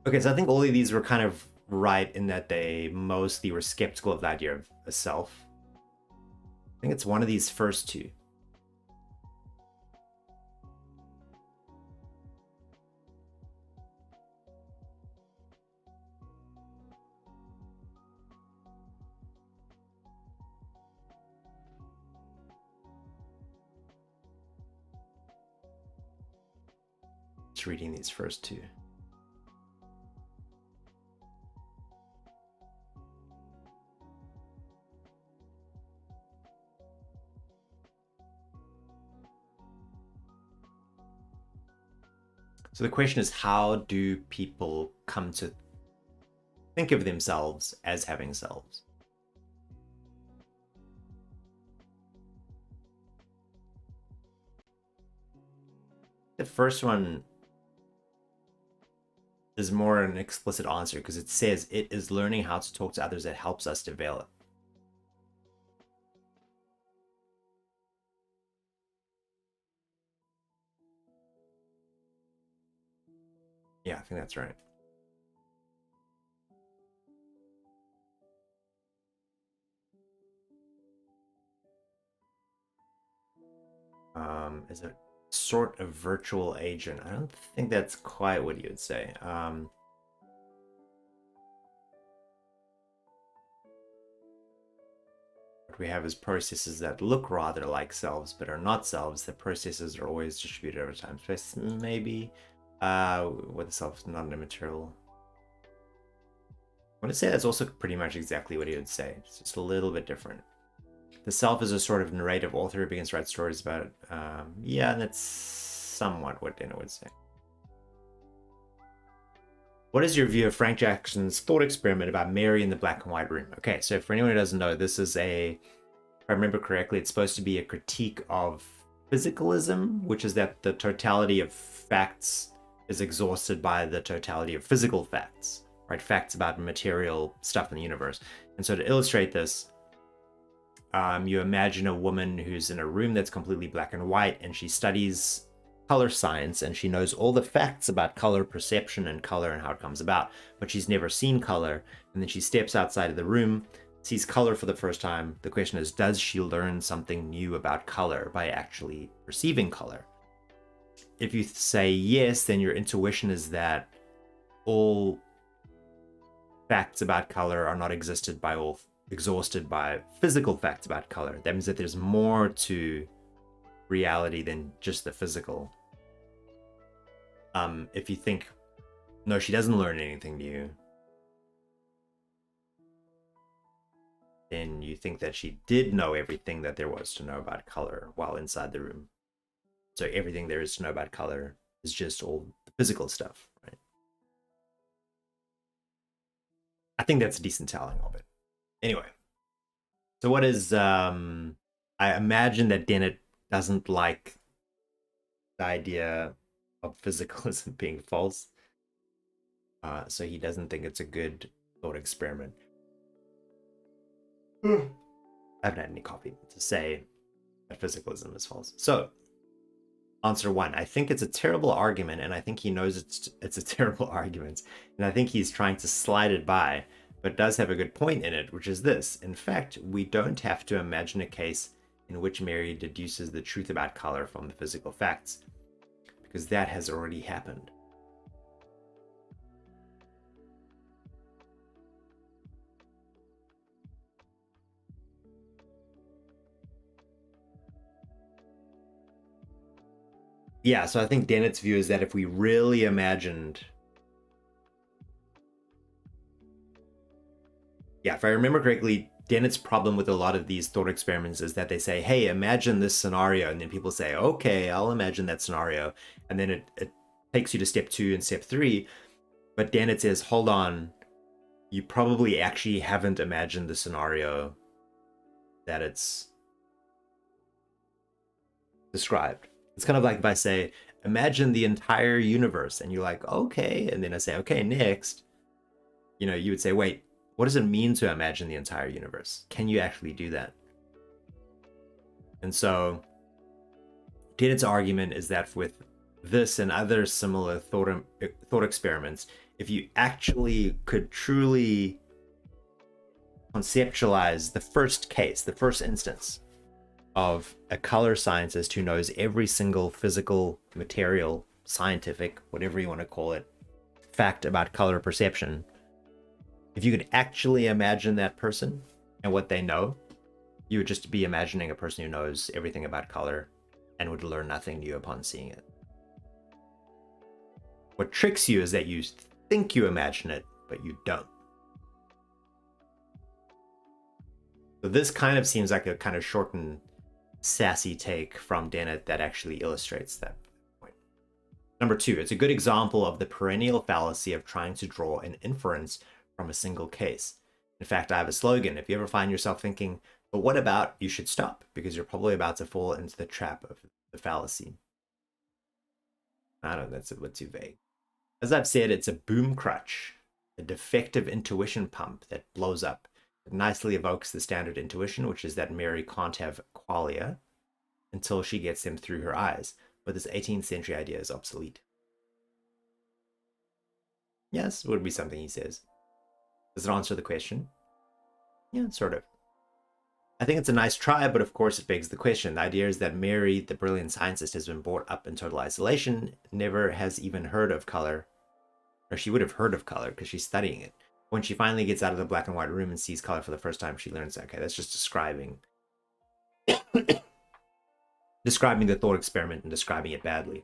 Okay, so I think all of these were kind of right in that they mostly were skeptical of the idea of a self. I think it's one of these first 2. just reading these first two. So the question is, how do people come to think of themselves as having selves? The first one is more an explicit answer because it says it is learning how to talk to others that helps us develop. Yeah, I think that's right. Is a sort of virtual agent. I don't think that's quite what you would say. What we have is processes that look rather like selves but are not selves. The processes are always distributed over time space, maybe. With the self not immaterial. I want to say that's also pretty much exactly what he would say. It's just a little bit different. The self is a sort of narrative author who begins to write stories about it. Yeah, that's somewhat what Dennett would say. What is your view of Frank Jackson's thought experiment about Mary in the black and white room? Okay, so for anyone who doesn't know, this is if I remember correctly, it's supposed to be a critique of physicalism, which is that the totality of facts is exhausted by the totality of physical facts, right? Facts about material stuff in the universe. And so to illustrate this, you imagine a woman who's in a room that's completely black and white, and she studies color science, and she knows all the facts about color perception and color and how it comes about, but she's never seen color. And then she steps outside of the room, sees color for the first time. The question is, does she learn something new about color by actually perceiving color? If you say yes, then your intuition is that all facts about color are not exhausted by physical facts about color. That means that there's more to reality than just the physical. If you think, no, she doesn't learn anything new, then you think that she did know everything that there was to know about color while inside the room. So everything there is to know about color is just all the physical stuff, right? I think that's a decent telling of it. Anyway, so what is, I imagine that Dennett doesn't like the idea of physicalism being false. So he doesn't think it's a good thought experiment. I haven't had any coffee to say that physicalism is false. So, answer one, I think it's a terrible argument, and I think he knows it's a terrible argument, and I think he's trying to slide it by, but does have a good point in it, which is this. In fact, we don't have to imagine a case in which Mary deduces the truth about color from the physical facts, because that has already happened. Yeah, so I think Dennett's view is that if we really imagined... Yeah, if I remember correctly, Dennett's problem with a lot of these thought experiments is that they say, hey, imagine this scenario, and then people say, okay, I'll imagine that scenario, and then it takes you to step 2 and step 3, but Dennett says, hold on, you probably actually haven't imagined the scenario that it's described. It's kind of like if I say, imagine the entire universe, and you're like, okay, and then I say, okay, next, you would say, wait, what does it mean to imagine the entire universe? Can you actually do that? And so Dennett's argument is that with this and other similar thought experiments, if you actually could truly conceptualize the first case, the first instance of a color scientist who knows every single physical, material, scientific, whatever you want to call it, fact about color perception, if you could actually imagine that person and what they know, you would just be imagining a person who knows everything about color and would learn nothing new upon seeing it. What tricks you is that you think you imagine it, but you don't. So this kind of seems like a kind of shortened, sassy take from Dennett that actually illustrates that point. Number 2, it's a good example of the perennial fallacy of trying to draw an inference from a single case. In fact, I have a slogan. If you ever find yourself thinking, but what about, you should stop, because you're probably about to fall into the trap of the fallacy. I don't know, that's a bit too vague. As I've said, it's a boom crutch, a defective intuition pump that blows up. It nicely evokes the standard intuition, which is that Mary can't have qualia until she gets them through her eyes. But this 18th century idea is obsolete. Yes, would be something he says. Does it answer the question? Yeah, sort of. I think it's a nice try, but of course it begs the question. The idea is that Mary, the brilliant scientist, has been brought up in total isolation, never has even heard of color, or she would have heard of color because she's studying it. When she finally gets out of the black and white room and sees color for the first time, she learns, okay, that's just describing the thought experiment and describing it badly.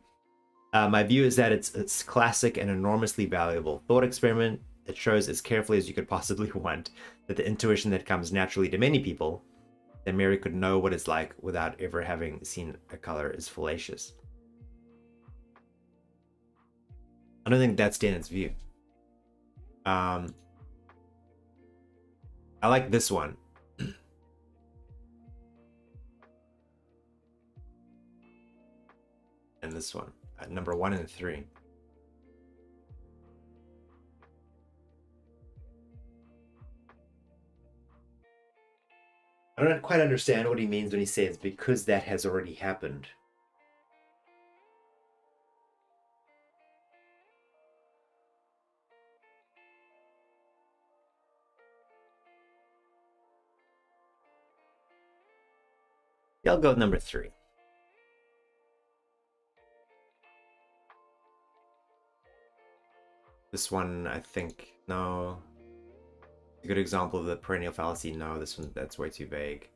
My view is that it's classic and enormously valuable thought experiment. It shows as carefully as you could possibly want that the intuition that comes naturally to many people, that Mary could know what it's like without ever having seen a color, is fallacious. I don't think that's Dennett's view. I like this one. And this one, number 1 and 3. I don't quite understand what he means when he says because that has already happened. Yeah, I'll go with number 3. This one, I think, no. A good example of the perennial fallacy, no. This one, that's way too vague.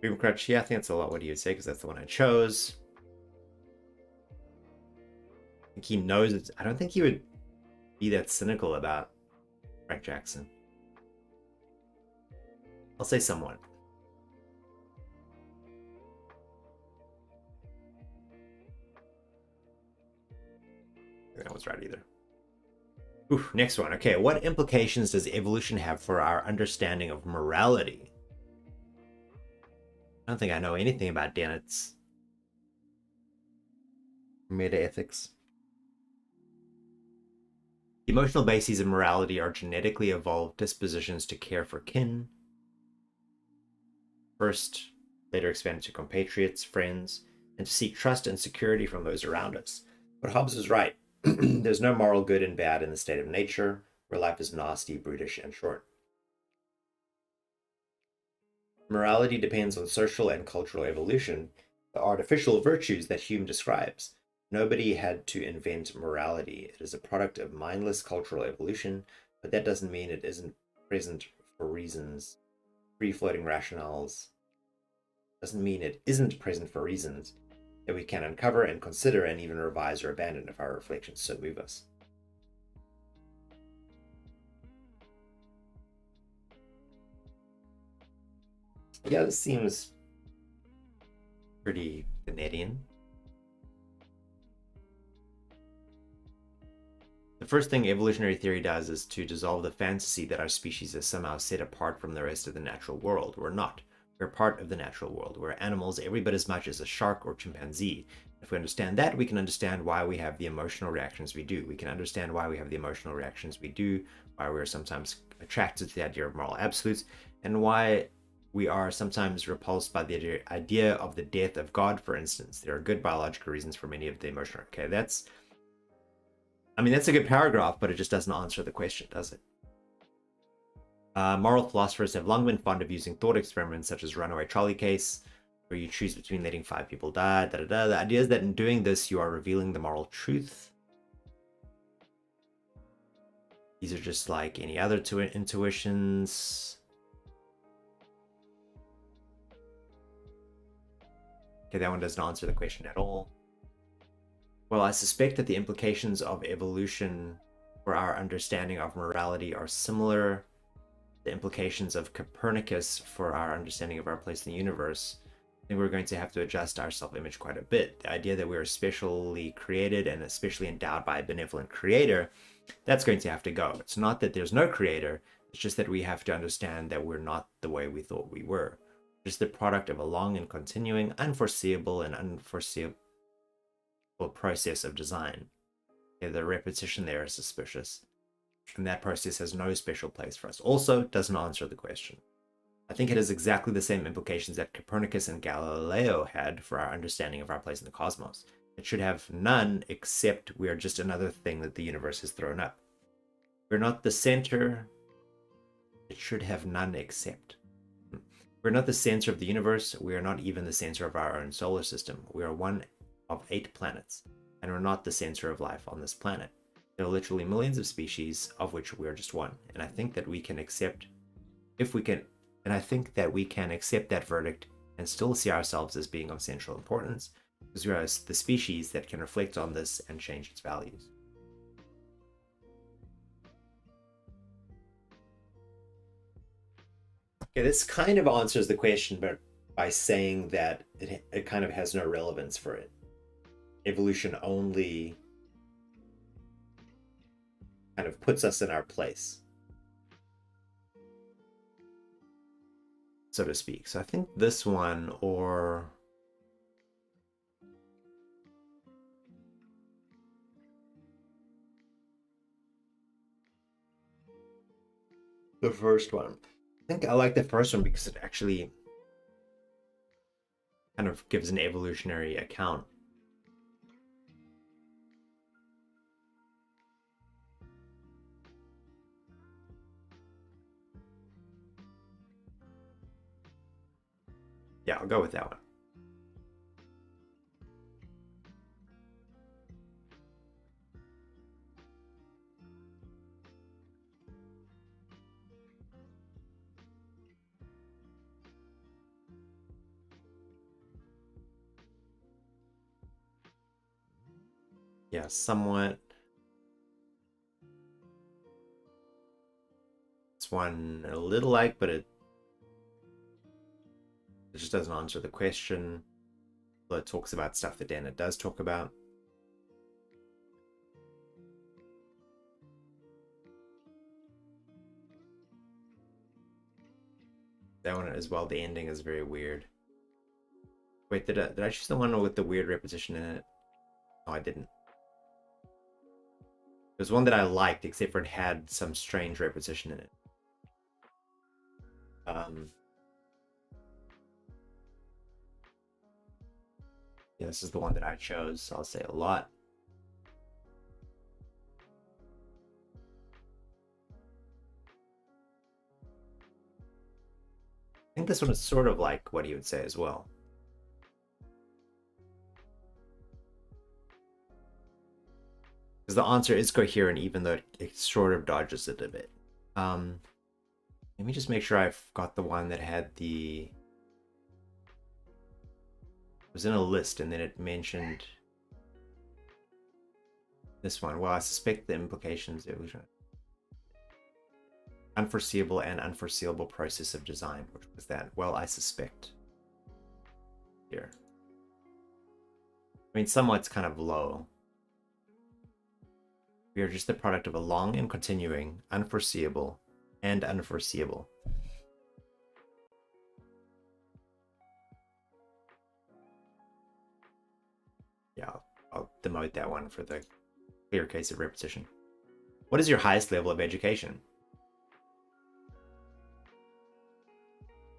Boom crutch, yeah, I think that's a lot what he would say because that's the one I chose. I think he knows it. I don't think he would be that cynical about Frank Jackson. I'll say someone. That was right either. Oof, next one. Okay, what implications does evolution have for our understanding of morality? I don't think I know anything about Dennett's meta-ethics. The emotional bases of morality are genetically evolved dispositions to care for kin. First, later expanded to compatriots, friends, and to seek trust and security from those around us. But Hobbes is right. There's no moral good and bad in the state of nature, where life is nasty, brutish, and short. Morality depends on social and cultural evolution, the artificial virtues that Hume describes. Nobody had to invent morality. It is a product of mindless cultural evolution, but that doesn't mean it isn't present for reasons. Free-floating rationales doesn't mean it isn't present for reasons that we can uncover and consider and even revise or abandon if our reflections so move us. Yeah, this seems pretty Dennettian. The first thing evolutionary theory does is to dissolve the fantasy that our species is somehow set apart from the rest of the natural world. We're not. We're part of the natural world. We're animals every bit as much as a shark or chimpanzee. If we understand that, we can understand why we have the emotional reactions we do. We can understand why we have the emotional reactions we do, why we're sometimes attracted to the idea of moral absolutes, and why we are sometimes repulsed by the idea of the death of God, for instance. There are good biological reasons for many of the emotional. Okay, that's a good paragraph, but it just doesn't answer the question, does it? Moral philosophers have long been fond of using thought experiments such as runaway trolley case, where you choose between letting 5 people die, The idea is that in doing this, you are revealing the moral truth. These are just like any other intuitions. Okay, that one doesn't answer the question at all. Well, I suspect that the implications of evolution for our understanding of morality are similar. The implications of Copernicus for our understanding of our place in the universe, I think we're going to have to adjust our self-image quite a bit. The idea that we're specially created and especially endowed by a benevolent creator, that's going to have to go. It's not that there's no creator, it's just that we have to understand that we're not the way we thought we were. Just the product of a long and continuing, unforeseeable and unforeseeable process of design. Yeah, the repetition there is suspicious, and that process has no special place for us. Also, doesn't answer the question. I think it has exactly the same implications that Copernicus and Galileo had for our understanding of our place in the cosmos. It should have none, except we are just another thing that the universe has thrown up. We're not the center. It should have none except. We're not the center of the universe. We are not even the center of our own solar system. We are one of 8 planets, and we're not the center of life on this planet. There are literally millions of species, of which we are just one. And I think that we can accept, and I think that we can accept that verdict and still see ourselves as being of central importance, because we are the species that can reflect on this and change its values. Okay, this kind of answers the question, but by saying that it kind of has no relevance for it. Evolution only kind of puts us in our place, so to speak. So I think this one, or the first one. I think I like the first one because it actually kind of gives an evolutionary account. Yeah, I'll go with that one. Yeah, somewhat. It's one a little like, but it just doesn't answer the question. But it talks about stuff that Dennett does talk about. That one as well, the ending is very weird. Wait, did I choose the one with the weird repetition in it? No, I didn't. There's one that I liked, except for it had some strange repetition in it. Yeah, this is the one that I chose, so I'll say a lot. I think this one is sort of like what he would say as well. Because the answer is coherent, even though it sort of dodges it a bit. Let me just make sure I've got the one that had the... It was in a list, and then it mentioned this one. Well, I suspect the implications it was unforeseeable and unforeseeable process of design. Which was that? Well, I suspect. Here. I mean, somewhat's kind of low. We are just the product of a long and continuing, unforeseeable, and unforeseeable. Yeah, I'll demote that one for the clear case of repetition. What is your highest level of education?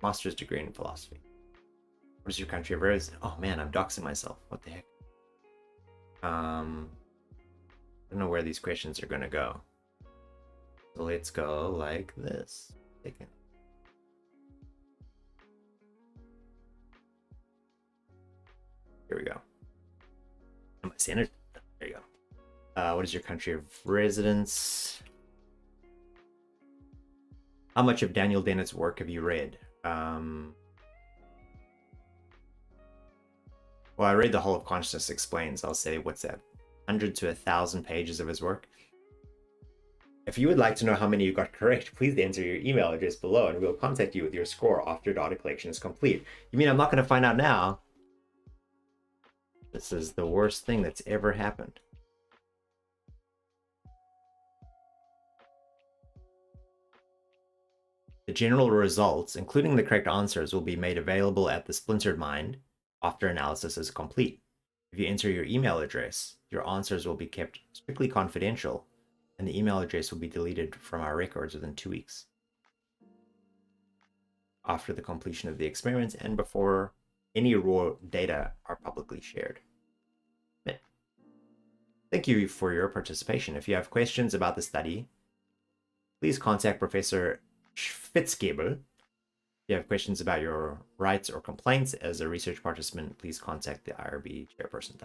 Master's degree in philosophy. What is your country of origin? Oh man, I'm doxing myself. What the heck? I don't know where these questions are gonna go. So let's go like this. Here we go. Am I saying it? There you go. What is your country of residence? How much of Daniel Dennett's work have you read? Well, I read The Whole of Consciousness Explains. I'll say, what's that? 100 to 1,000 pages of his work. If you would like to know how many you got correct, please enter your email address below and we'll contact you with your score after data collection is complete. You mean I'm not going to find out now? This is the worst thing that's ever happened. The general results, including the correct answers, will be made available at the Splintered Mind after analysis is complete. If you enter your email address, your answers will be kept strictly confidential, and the email address will be deleted from our records within 2 weeks after the completion of the experiments and before any raw data are publicly shared. Thank you for your participation. If you have questions about the study, please contact Professor Schwitzgebel. If you have questions about your rights or complaints as a research participant, please contact the IRB chairperson.